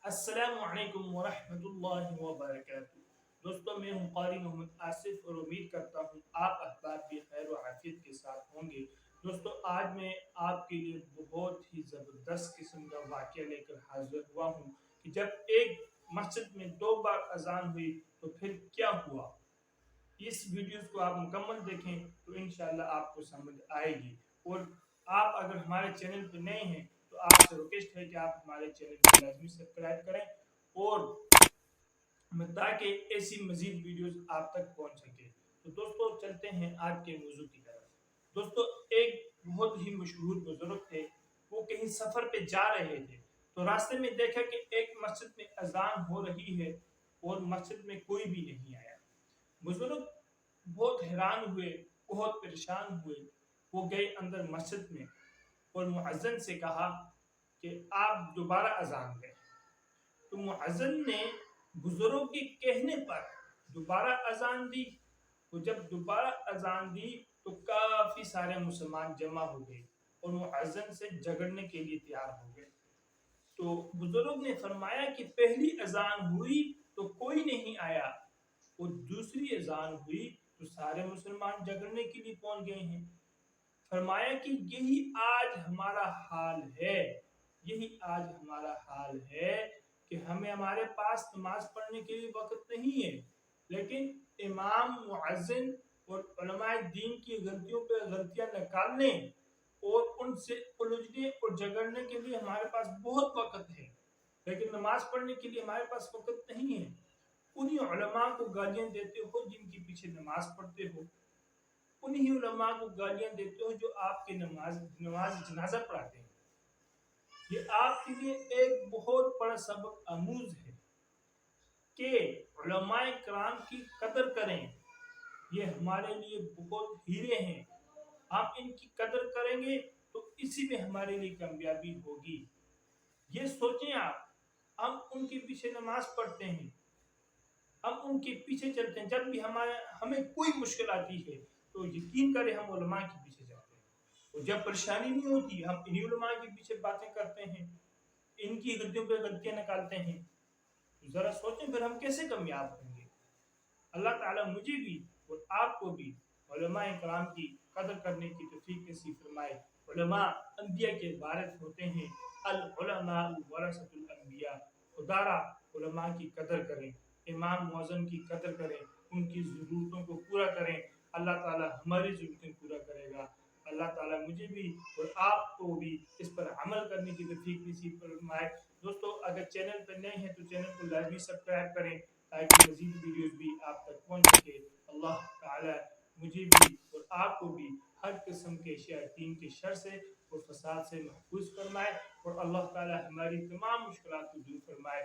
अस्सलामु अलैकुम वरहमतुल्लाहि वबरकातुहू। दोस्तों, मैं हूँ क़ारी मोहम्मद आसिफ और उम्मीद करता हूँ आप अहबाब भी खैर व आफियत के साथ होंगे। दोस्तों, आज मैं आपके लिए बहुत ही ज़बरदस्त किस्म का वाक़या लेकर हाजिर हुआ हूँ कि जब एक मस्जिद में दो बार अजान हुई तो फिर क्या हुआ। इस वीडियोस को आप मुकम्मल देखें तो इंशाल्लाह आपको समझ आएगी। और आप अगर हमारे चैनल पर नए हैं तो आपसे रिक्वेस्ट है कि आप हमारे चैनल को लाजमी सब्सक्राइब करें और ताकि ऐसी मजीद वीडियोस आप तक पहुंच सके। तो दोस्तों, चलते हैं आज के मौजू की तरफ। दोस्तों, एक बहुत ही मशहूर बुजुर्ग थे। वो कहीं सफर पे जा रहे थे तो रास्ते में देखा कि एक मस्जिद में अजान हो रही है और मस्जिद में कोई भी नहीं आया। बुजुर्ग बहुत हैरान हुए, बहुत परेशान हुए। वो गए अंदर मस्जिद में और मुअज्जिन से कहा कि आप दोबारा अजान दें। तो मुअज्जिन ने बुजुर्ग के कहने पर दोबारा अजान दी। तो जब दोबारा अजान दी तो काफी सारे मुसलमान जमा हो गए और मुअज्जिन से झगड़ने के लिए तैयार हो गए। तो बुजुर्ग ने फरमाया कि पहली अजान हुई तो कोई नहीं आया और दूसरी अजान हुई तो सारे मुसलमान झगड़ने के लिए पहुंच गए हैं। फरमाया कि यही आज हमारा हाल है, यही आज हमारा हाल है कि हमारे पास नमाज पढ़ने के लिए वक्त नहीं है, लेकिन इमाम मुअज्जिन और उलमाए दीन की गलतियों पे गलतियां निकालने और उनसे उलझने और झगड़ने के लिए हमारे पास बहुत वक्त है, लेकिन नमाज पढ़ने के लिए हमारे पास वक्त नहीं है। उन्हीं उलमा को गालियां देते हो जिनके पीछे नमाज पढ़ते हो, उन्हीं उलमा को गालियां देते हो जो आपके नमाज जनाजा पढ़ाते हैं। ये आपके लिए एक बहुत बड़ा सबक आमूज है कि उलमाए कराम की कदर करें। ये हमारे लिए बहुत हीरे हैं, हम इनकी कदर करेंगे तो इसी में हमारे लिए कामयाबी होगी। ये सोचें आप, हम उनके पीछे नमाज पढ़ते हैं, हम उनके पीछे चलते हैं। जब भी हमें कोई मुश्किल आती है तो यकीन करें हम उलमा के पीछे जाते हैं, और जब परेशानी नहीं होती हम इन्हीं उलमा के पीछे बातें करते हैं, इनकी गलतियों पर गलतियां निकालते हैं। तो जरा सोचें फिर हम कैसे कामयाब होंगे। अल्लाह ताला मुझे भी और आपको भी उलमाए कराम की कदर करने की तौफीक नसीब फरमाए। उलमा अंबिया के वारिस होते हैं, अल उलमा वरसतुल अंबिया। खुदारा उलमा की कदर करें, इमाम मुअज्जिन की कदर करें, उनकी ज़रूरतों को पूरा करें। अल्लाह ताला हमारी ज़रूरतें पूरा करेगा। अल्लाह ताला मुझे भी और आपको भी इस पर अमल करने की तौफीक नसीब फरमाए। दोस्तों, अगर चैनल पर नए हैं तो चैनल को लाजमी सब्सक्राइब करें ताकि मज़ीद वीडियोस भी आप तक पहुंच सके। अल्लाह ताला मुझे भी और आपको भी हर किस्म के शैतान के शर से और फसाद से महफूज फरमाए और अल्लाह ताला हमारी तमाम मुश्किलात को दूर फरमाए।